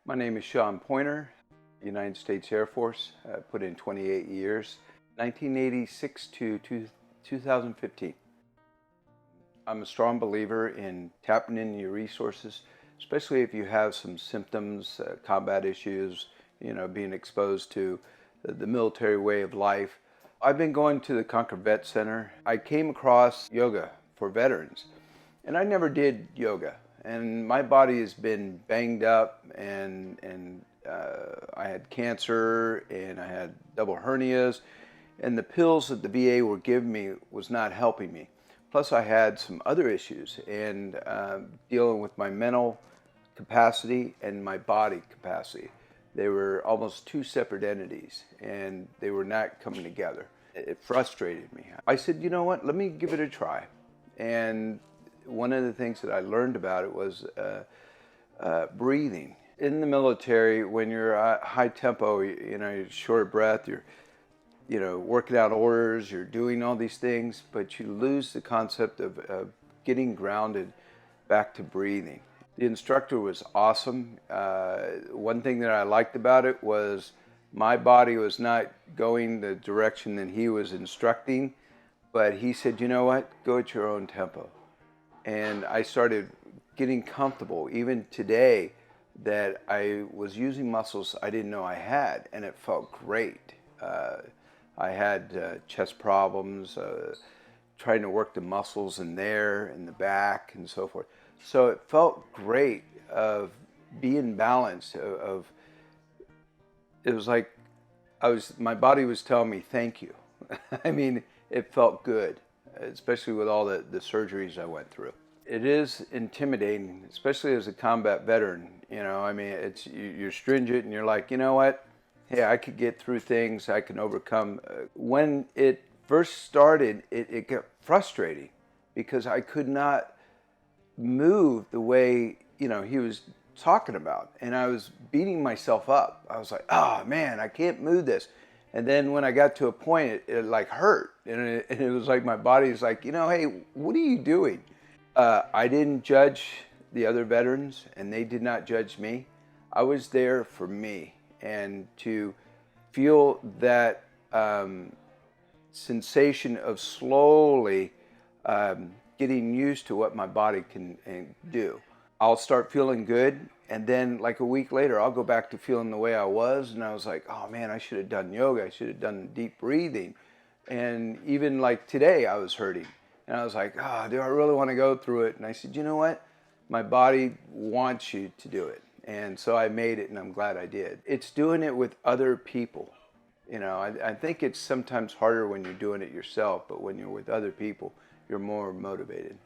My name is Poynter, United States Air Force. I put in 28 years, 1986 to 2015. I'm a strong believer in tapping into your resources, especially if you have some symptoms, combat issues, being exposed to the military way of life. I've been going to the Conquer Vet Center. I came across yoga for veterans, and I never did yoga. And my body has been banged up, and I had cancer, and I had double hernias, and the pills that the VA were giving me was not helping me. Plus, I had some other issues, and dealing with my mental capacity and my body capacity. They were almost two separate entities, and they were not coming together. It frustrated me. I said, you know what, let me give it a try. And one of the things that I learned about it was breathing. In the military, when you're at high tempo, you're short of breath, you're working out orders, you're doing all these things, but you lose the concept of getting grounded back to breathing. The instructor was awesome. One thing that I liked about it was my body was not going the direction that he was instructing, but he said, you know what, go at your own tempo. And I started getting comfortable, even today, that I was using muscles I didn't know I had, and it felt great. I had chest problems, trying to work the muscles in there, in the back, and so forth. So it felt great of being balanced, it was like my body was telling me thank you. I mean, it felt good, especially with all the surgeries I went through. It is intimidating, especially as a combat veteran. I mean, you're stringent and you're like, you know what? Hey, I could get through things, I can overcome. When it first started, it got frustrating because I could not move the way, he was talking about. And I was beating myself up. I was like, oh man, I can't move this. And then when I got to a point, it like hurt. And it was like my body was like, hey, what are you doing? I didn't judge the other veterans, and they did not judge me. I was there for me, and to feel that sensation of slowly getting used to what my body can do. I'll start feeling good, and then like a week later, I'll go back to feeling the way I was, and I was like, oh man, I should have done yoga. I should have done deep breathing. And even like today, I was hurting. And I was like, oh, do I really want to go through it? And I said, you know what? My body wants you to do it. And so I made it, and I'm glad I did. It's doing it with other people. I think it's sometimes harder when you're doing it yourself, but when you're with other people, you're more motivated.